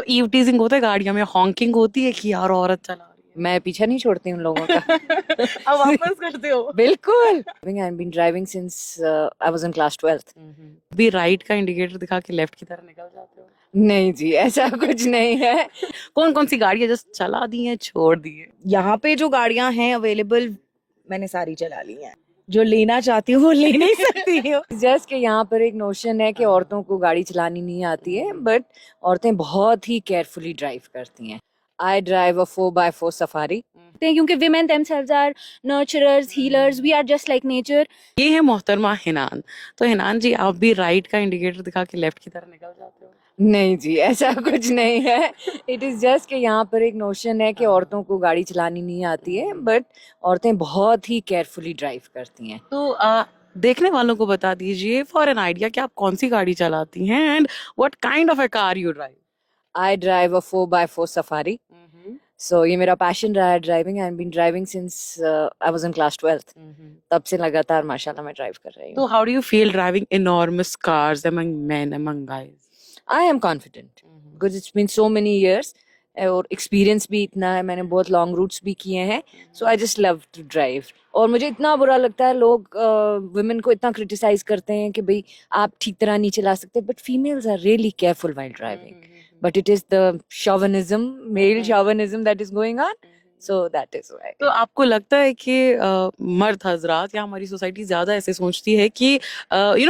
Eve teasing होता है गाड़ियों में, हॉकिंग होती है कि यार औरत चला रही है? मैं पीछा नहीं छोड़ती उन लोगों का। अब वापस करते हो? बिल्कुल। I've been driving since I was in class 12th. भी राइट का इंडिकेटर दिखा के लेफ्ट की तरफ निकल जाते हो? नहीं जी, ऐसा कुछ नहीं है। कौन कौन सी गाड़ी है जस्ट चला दी है, छोड़ दी है? यहाँ पे जो गाड़ियां हैं अवेलेबल मैंने सारी चला ली हैं। जो लेना चाहती हूँ वो ले नहीं सकती हूँ। जस्ट कि यहाँ पर एक नोशन है कि औरतों को गाड़ी चलानी नहीं आती है, बट औरतें बहुत ही केयरफुली ड्राइव करती हैं। आई ड्राइव अ 4x4 सफारी क्योंकि women themselves are nurturers, healers, we are just like nature. ये है मोहतरमा हिनान। तो हिनान जी, आप भी राइट का इंडिकेटर दिखा के लेफ्ट की तरफ निकल जाते हो? नहीं जी, ऐसा कुछ नहीं है। इट इज जस्ट कि यहाँ पर एक नोशन है कि औरतों को गाड़ी चलानी नहीं आती है, बट औरतें बहुत ही केयरफुली ड्राइव करती हैं। तो देखने वालों को बता दीजिए फॉर एन आइडिया कि आप कौन सी गाड़ी चलाती हैं and what kind of a car you drive? I drive a 4x4 Safari. So ये मेरा पैशन रहा है driving, I been driving since I was in class 12th। तब से लगातार माशाल्लाह मैं ड्राइव कर रही तो हूँ। How do you feel driving enormous cars among men, among guys? I am confident because it's been so many years, और एक्सपीरियंस भी इतना है, मैंने बहुत लॉन्ग रूट्स भी किए हैं। So I just love to drive. और मुझे इतना बुरा लगता है लोग वुमेन को इतना क्रिटिसाइज करते हैं कि भाई आप ठीक तरह नहीं चला सकते, but females are really careful while driving. But it is the chauvinism, male chauvinism that is going on, so that is why. तो आपको लगता है कि मर्द हजरात या हमारी सोसाइटी ज्यादा ऐसे सोचती है कि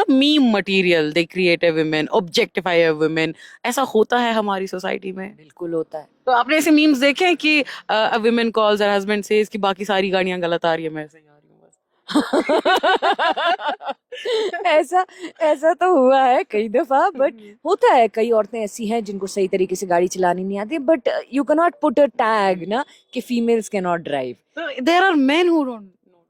meme material they create a women, objectify A women, ऐसा होता है हमारी सोसाइटी में? बिल्कुल होता है। तो आपने ऐसे मीम्स देखे हैं कि a women calls her husband से इसकी बाकी सारी गाड़ियां गलत आ रही है, मैं ऐसे ही आ रही हूँ बस? ऐसा ऐसा तो हुआ है कई दफा, बट होता है। कई औरतें ऐसी हैं जिनको सही तरीके से गाड़ी चलानी नहीं आती, but you can not put a tag ना कि फीमेल्स कैन नॉट ड्राइव। तो there are men who don't know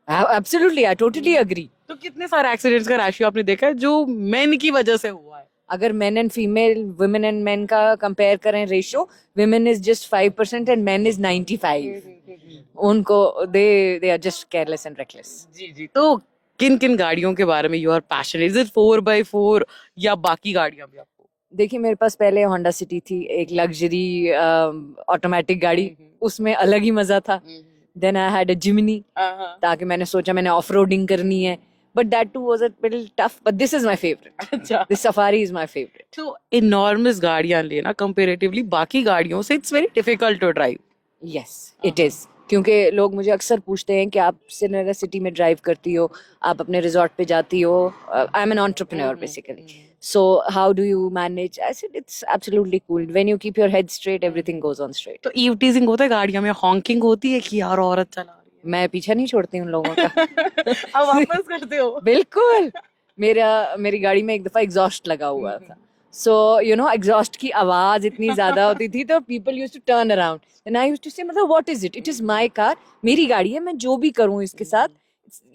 drive. Absolutely, I totally agree. तो कितने सारे एक्सीडेंट्स का रेशियो आपने देखा है जो मेन की वजह से हुआ है? अगर men and female, women and men का कंपेयर करें ratio, women is just 5% and men is 95। उनको they are just careless and reckless. जी जी। तो किन किन गाड़ियों के बारे में you are passionate? Is it 4x4 या बाकी गाड़ियां भी आपको? देखिए, मेरे पास पहले होंडा सिटी थी, एक लग्जरी ऑटोमेटिक गाड़ी, उसमें अलग ही मजा था। देन आई हैड अ जिमनी, ताकि मैंने सोचा मैंने ऑफ रोडिंग करनी है, but that too was a little tough, but this is my favorite. अच्छा। This Safari is my favorite. तो enormous गाड़ियां लेना कंपैरेटिवली बाकी गाड़ियों से it's very difficult to drive. Yes, it is. क्योंकि लोग मुझे अक्सर पूछते हैं कि आप श्रीनगर सिटी में ड्राइव करती हो, आप अपने रिजॉर्ट पे जाती हो। I am an entrepreneur basically, so how do you manage? I said it's absolutely cool. When you keep your head straight, everything goes on straight. तो ईव टीजिंग होता है गाड़ियों में, हॉकिंग होती है कि यार औरत चला रही मैं पीछा नहीं छोड़ती उन लोगों का। है? अब वापस करते हो? बिल्कुल। मेरी गाड़ी में एक दफा एग्जॉस्ट लगा हुआ था, सो यू नो एग्जॉस्ट की आवाज इतनी ज्यादा होती थी, तो people used to turn around and I used to say, मतलब what is it, it is my car, मेरी गाड़ी है, मैं जो भी करूं इसके साथ।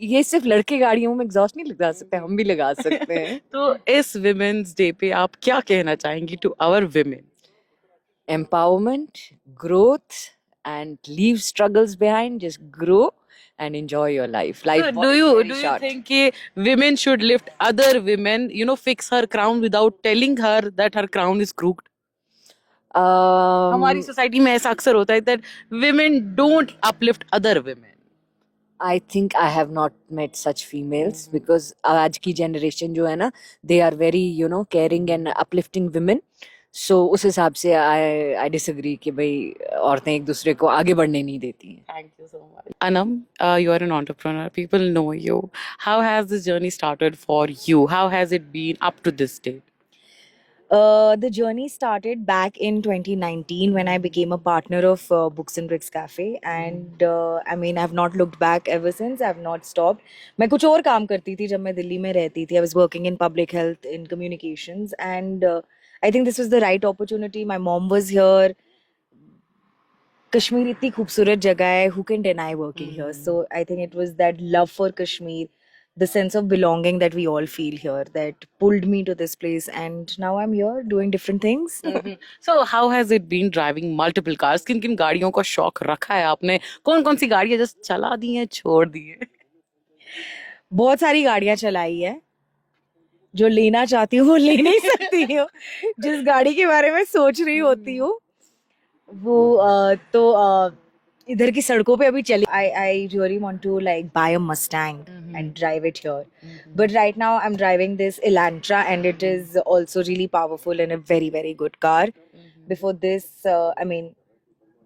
ये सिर्फ लड़के गाड़ियों में एग्जॉस्ट नहीं लगा सकते, हम भी लगा सकते हैं। तो इस विमेन्स डे पे आप क्या कहना चाहेंगी to our women? Empowerment, growth, and leave struggles behind. Just grow and enjoy your life. Life Do is you very short. think कि women should lift other women, fix her crown without telling her that her crown is crooked? हमारी society में ऐसा अक्सर होता है that women don't uplift other women. I think I have not met such females because आज की generation जो है ना, they are very caring and uplifting women. So उस हिसाब से I disagree कि भाई औरतें एक दूसरे को आगे बढ़ने नहीं देती हैं। Thank you so much. Anam, you are an entrepreneur. People know you. How has this journey started for you? How has it been up to this date? The journey started back in 2019 when I became a partner of Books and Bricks Cafe, and I mean I've not looked back ever since. I've not stopped. मैं कुछ और काम करती थी जब मैं दिल्ली में रहती थी. I was working in public health, in communications, and I think this was the right opportunity. My mom was here. Kashmir इतनी खूबसूरत जगह है. Who can deny working here? So I think it was that love for Kashmir, the sense of belonging that we all feel here, that pulled me to this place, and now I'm here doing different things. So how has it been driving multiple cars? किन किन गाड़ियों का शौक रखा है आपने? कौन कौन सी गाड़ियां जस्ट चला दी हैं, छोड़ दी है? बहुत सारी गाड़ियां चलाई है. जो लेना चाहती हूँ वो ले नहीं सकती हूँ, जिस गाड़ी के बारे में सोच रही होती हूँ वो इधर की सड़कों पे अभी चली. I really want to like buy a Mustang and drive it here. But right now I'm driving this Elantra and it is also really powerful and a very very good car. Before this, I mean,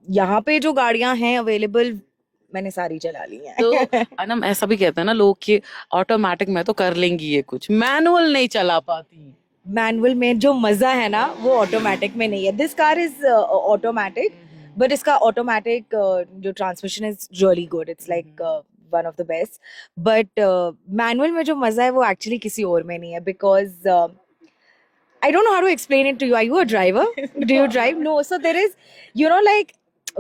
यहाँ पे जो गाड़ियाँ हैं available मैंने सारी चला ली हैं. तो अनम ऐसा भी कहते हैं ना लोग कि ऑटोमेटिक में तो कर लेंगी ये कुछ, मैनुअल नहीं चला पाती. मैनुअल में जो मजा है ना वो ऑटोमेटिक में नहीं है. This car is automatic but इसका ऑटोमेटिक जो transmission is really good. It's like one of the best. But manual में जो मजा है वो एक्चुअली किसी और में नहीं है. Because I don't know how to explain it to you. Are you a driver? Do you drive? No. So there is, you know, like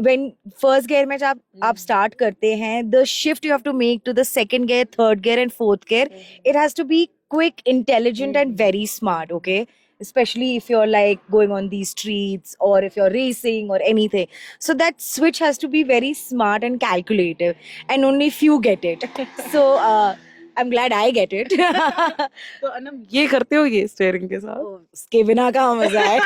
when first gear में जब आप start करते हैं, the shift you have to make to the second gear, third gear, and fourth gear, it has to be quick, intelligent, and very smart. Okay, especially if you're like going on these streets or if you're racing or anything. So that switch has to be very smart and calculative, and only few get it. So I'm glad I get it. तो अनम ये करते हो ये steering के साथ? उसके बिना कहाँ मजा है.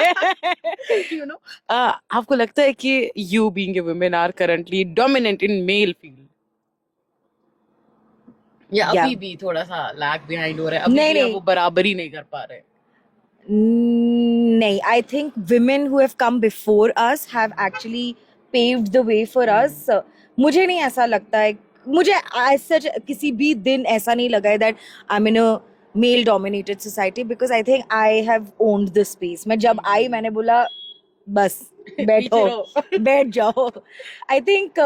यू नो आपको लगता है कि you being a women are currently dominant in male field या Yeah. अभी भी थोड़ा सा लैग बिहाइंड हो रहा है, अभी नहीं, भी नहीं. वो बराबरी नहीं कर पा रहे? नहीं, I think women who have come before us have actually paved the way for us. मुझे नहीं ऐसा लगता है, मुझे as such किसी भी दिन ऐसा नहीं लगा है that I'm in a male dominated society because I think I have owned the space. मैं जब आई मैंने बोला बस बैठो बैठ जाओ. I think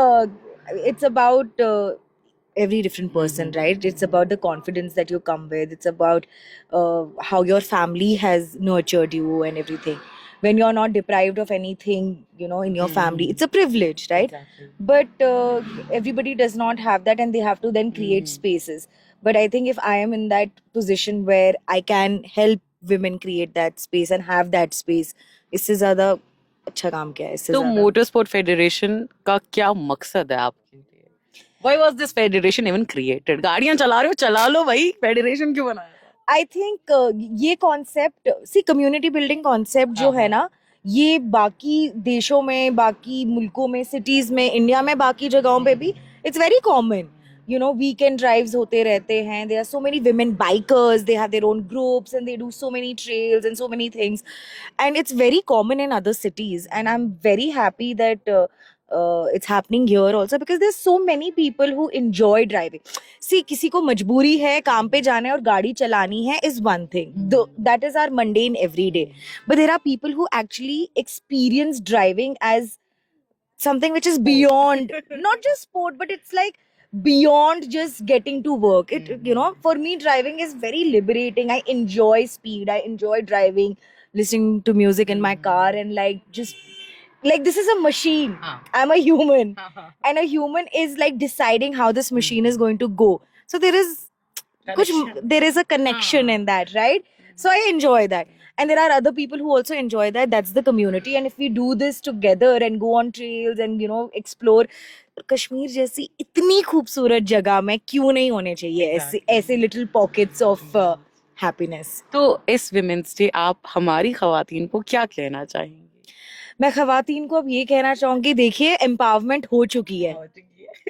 it's about every different person, right? It's about the confidence that you come with. It's about how your family has nurtured you and everything. When you're not deprived of anything, you know, in your family, it's a privilege, right? Exactly. But everybody does not have that and they have to then create spaces. But I think if I am in that position where I can help women create that space and have that space, इससे ज़्यादा अच्छा काम क्या है इससे तो ज़्यादा. Motorsport federation का क्या मकसद है आपके लिए? Why was this federation even created? गाड़ियां चला रहे हो चला लो भाई, फेडरेशन क्यों बनाया? आई थिंक ये कॉन्सेप्ट सी कम्युनिटी बिल्डिंग कॉन्सेप्ट जो है ना ये बाकी देशों में बाकी मुल्कों में सिटीज में इंडिया में बाकी जगहों पे भी it's very common. You know, weekend drives होते रहते हैं. There are so many women bikers. They have their own groups and they do so many trails and so many things. And it's very common in other cities. And I'm very happy that it's happening here also because there's so many people who enjoy driving. See, किसी को मजबूरी है काम पे जाना है और गाड़ी चलानी है is one thing. That is our mundane everyday. But there are people who actually experience driving as something which is beyond not just sport but it's like beyond just getting to work. It, you know, for me driving is very liberating. I enjoy speed, I enjoy driving, listening to music in my car and like just like this is a machine. I'm a human and a human is like deciding how this machine is going to go. So there is there is a connection in that, right? So I enjoy that. And there are other people who also enjoy that. That's the community. And if we do this together and go on trails and, you know, explore Kashmir जैसी इतनी खूबसूरत जगह में क्यों नहीं होने चाहिए ऐसे लिटिल पॉकेट्स ऑफ हैप्पीनेस. तो इस विमेंस डे आप हमारी खवातीन को क्या कहना चाहेंगे? मैं खवातीन को अब ये कहना चाहूंगी, देखिए एम्पावरमेंट हो चुकी है,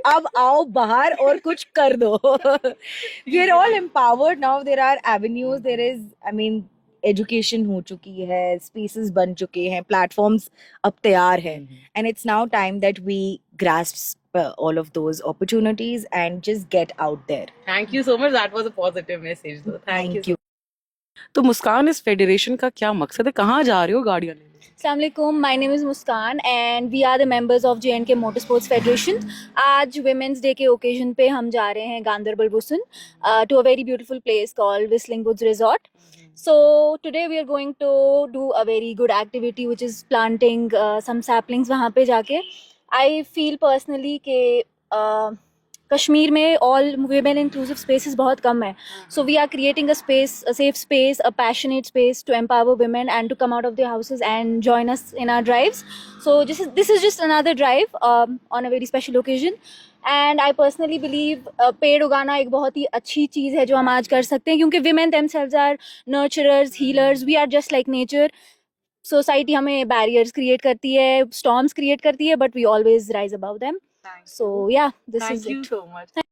अब आओ बाहर और कुछ कर दो. We are all empowered now. There are avenues, there is I mean education हो चुकी है, स्पेसेस बन चुके हैं, प्लेटफॉर्म्स अब तैयार है and it's now time that we grasp all of those opportunities and just get out there. Thank you so much. That was a positive message though. Thank you. तो मुस्कान, इस फेडरेशन का क्या मकसद है? कहाँ जा रहे हो गाड़ियाँ लेने? Assalamualaikum, my name is Muskan and we are the members of J&K Motorsports Federation. आज Women's Day के occasion पे हम जा रहे हैं Ganderbal Busan to a very beautiful place called Whistling Woods Resort. So today we are going to do a very good activity which is planting some saplings वहाँ पे जाके. I feel personally कि कश्मीर में all women inclusive spaces बहुत कम है. So we are creating a space, a safe space, a passionate space to empower women and to come out of their houses and join us in our drives. So this is just another drive on a very special occasion. And I personally believe पेड़ उगाना एक बहुत ही अच्छी चीज़ है जो हम आज कर सकते हैं, क्योंकि women themselves are nurturers, healers, we are just like nature. Society हमें बैरियर्स क्रिएट करती है, स्टॉर्म्स क्रिएट करती है, but we always rise above them. Thank So you. yeah, this Thank is you it. so much.